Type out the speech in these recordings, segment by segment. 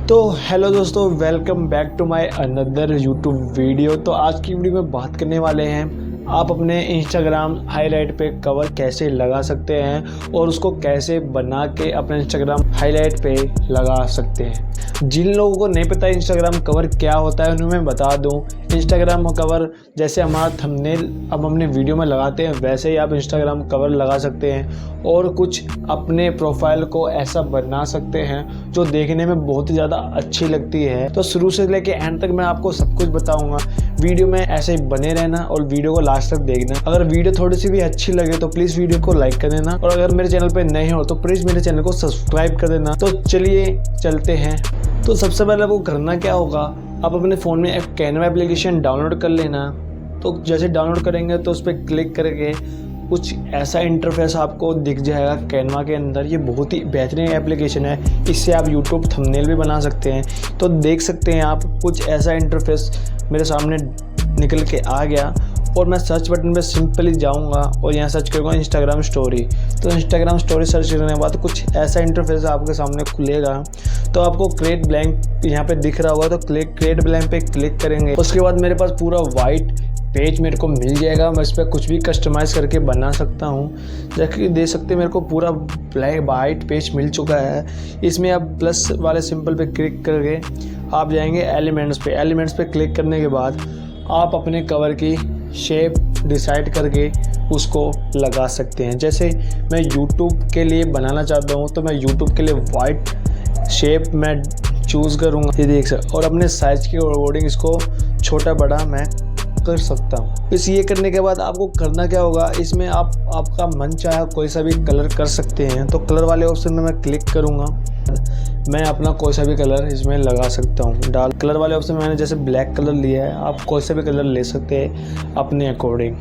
तो हेलो दोस्तों, welcome back to my another YouTube video. तो आज की वीडियो में बात करने वाले हैं आप अपने इंस्टाग्राम हाईलाइट पे कवर कैसे लगा सकते हैं और उसको कैसे बना के अपने इंस्टाग्राम हाईलाइट पे लगा सकते हैं। जिन लोगों को नहीं पता इंस्टाग्राम कवर क्या होता है उन्हें मैं बता दूं। इंस्टाग्राम कवर जैसे हमारा थंबनेल अब हमने वीडियो में लगाते हैं वैसे ही आप इंस्टाग्राम कवर लगा सकते हैं और कुछ अपने प्रोफाइल को ऐसा बना सकते हैं जो देखने में बहुत ही ज़्यादा अच्छी लगती है। तो शुरू से लेके एंड तक मैं आपको सब कुछ बताऊंगा। वीडियो में ऐसे ही बने रहना और वीडियो को लास्ट तक देखना। अगर वीडियो थोड़ी सी भी अच्छी लगे तो प्लीज़ वीडियो को लाइक कर देना और अगर मेरे चैनल पे नए हो तो प्लीज़ मेरे चैनल को सब्सक्राइब कर देना। तो चलिए चलते हैं। तो सबसे पहले आपको करना क्या होगा, आप अपने फ़ोन में एक कैनवा एप्लीकेशन डाउनलोड कर लेना। तो जैसे डाउनलोड करेंगे तो उस पर क्लिक करके कुछ ऐसा इंटरफेस आपको दिख जाएगा कैनवा के अंदर। ये बहुत ही बेहतरीन एप्लीकेशन है, इससे आप यूट्यूब थंबनेल भी बना सकते हैं। तो देख सकते हैं आप कुछ ऐसा इंटरफेस मेरे सामने निकल के आ गया और मैं सर्च बटन पे सिंपली जाऊंगा और यहाँ सर्च करूँगा इंस्टाग्राम स्टोरी। तो इंस्टाग्राम स्टोरी सर्च करने के बाद कुछ ऐसा इंटरफेस आपके सामने खुलेगा। तो आपको क्रिएट ब्लैंक यहाँ पे दिख रहा होगा, तो क्रिएट ब्लैंक पे क्लिक करेंगे। उसके बाद मेरे पास पूरा वाइट पेज मेरे को मिल जाएगा। मैं इस पर कुछ भी कस्टमाइज़ करके बना सकता हूँ। जैसे कि देख सकते हैं मेरे को पूरा ब्लैक वाइट पेज मिल चुका है। इसमें आप प्लस वाले सिंपल पे क्लिक करके आप जाएंगे एलिमेंट्स पे। एलिमेंट्स पे क्लिक करने के बाद आप अपने कवर की शेप डिसाइड करके उसको लगा सकते हैं। जैसे मैं YouTube के लिए बनाना चाहता हूँ तो मैं YouTube के लिए वाइट शेप मैं चूज़ करूँगा, ये देख सकते। और अपने साइज़ के अकॉर्डिंग इसको छोटा बड़ा मैं कर सकता हूँ। इस ये करने के बाद आपको करना क्या होगा, इसमें आपका मन चाहे कोई सा भी कलर कर सकते हैं। तो कलर वाले ऑप्शन में मैं क्लिक करूँगा, मैं अपना कोई सा भी कलर इसमें लगा सकता हूँ। कलर वाले ऑप्शन में मैंने जैसे ब्लैक कलर लिया है, आप कोई सा भी कलर ले सकते हैं अपने अकॉर्डिंग।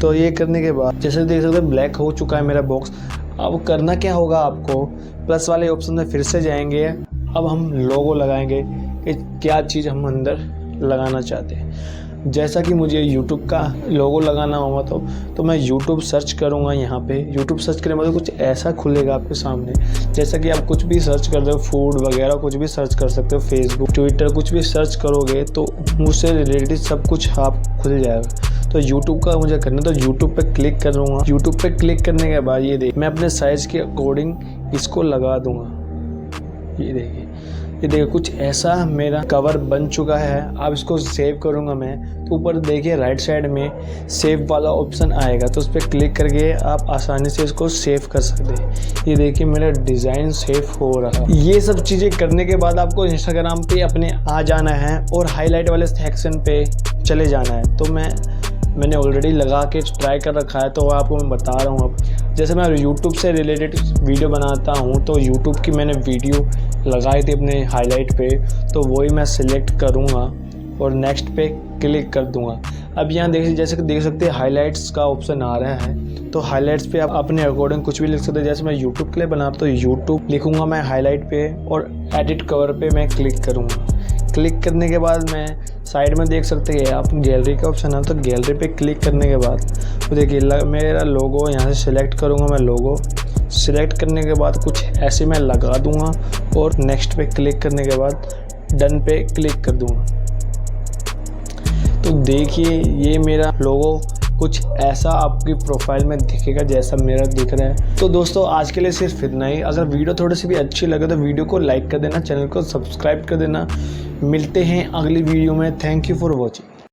तो ये करने के बाद जैसे देख सकते हैं ब्लैक हो चुका है मेरा बॉक्स। अब करना क्या होगा, आपको प्लस वाले ऑप्शन में फिर से जाएंगे। अब हम लोगो लगाएंगे कि क्या चीज़ हम अंदर लगाना चाहते हैं। जैसा कि मुझे YouTube का लोगो लगाना होगा तो मैं YouTube सर्च करूँगा। यहाँ पे YouTube सर्च करने के बाद कुछ ऐसा खुलेगा आपके सामने। जैसा कि आप कुछ भी सर्च कर दो, फूड वगैरह कुछ भी सर्च कर सकते हो, फेसबुक ट्विटर कुछ भी सर्च करोगे तो मुझसे रिलेटेड सब कुछ आप खुल जाएगा। तो YouTube का मुझे करना, तो YouTube पे क्लिक करूँगा। YouTube पे क्लिक करने के बाद ये देखिए मैं अपने साइज़ के अकॉर्डिंग इसको लगा दूँगा। ये देखिए कुछ ऐसा मेरा कवर बन चुका है। अब इसको सेव करूंगा मैं, तो ऊपर देखिए राइट साइड में सेव वाला ऑप्शन आएगा, तो उस पर क्लिक करके आप आसानी से इसको सेव कर सकते हैं। ये देखिए मेरा डिज़ाइन सेव हो रहा है। ये सब चीज़ें करने के बाद आपको इंस्टाग्राम पे अपने आ जाना है और हाईलाइट वाले सेक्शन पे चले जाना है। तो मैंने ऑलरेडी लगा के ट्राई कर रखा है, तो आपको मैं बता रहा हूँ। अब जैसे मैं YouTube से रिलेटेड वीडियो बनाता हूँ तो YouTube की मैंने वीडियो लगाई थी अपने हाईलाइट पे, तो वही मैं सिलेक्ट करूँगा और नेक्स्ट पे क्लिक कर दूँगा। अब यहाँ जैसे कि देख सकते हैं हाईलाइट्स का ऑप्शन आ रहा है। तो हाईलाइट्स पे आप अपने अकॉर्डिंग कुछ भी लिख सकते हैं। जैसे मैं YouTube के लिए बना तो YouTube लिखूँगा मैं हाईलाइट पे और एडिट कवर पे मैं क्लिक करूँगा। क्लिक करने के बाद मैं साइड में देख सकते हैं आप गैलरी का ऑप्शन है, तो गैलरी पे क्लिक करने के बाद तो देखिए मेरा लोगो यहाँ से सिलेक्ट करूँगा। मैं लोगो सिलेक्ट करने के बाद कुछ ऐसे मैं लगा दूँगा और नेक्स्ट पे क्लिक करने के बाद डन पे क्लिक कर दूँगा। तो देखिए ये मेरा लोगो कुछ ऐसा आपकी प्रोफाइल में दिखेगा जैसा मेरा दिख रहा है। तो दोस्तों आज के लिए सिर्फ इतना ही। अगर वीडियो थोड़ी सी भी अच्छी लगे तो वीडियो को लाइक कर देना, चैनल को सब्सक्राइब कर देना। मिलते हैं अगली वीडियो में। Thank you for watching.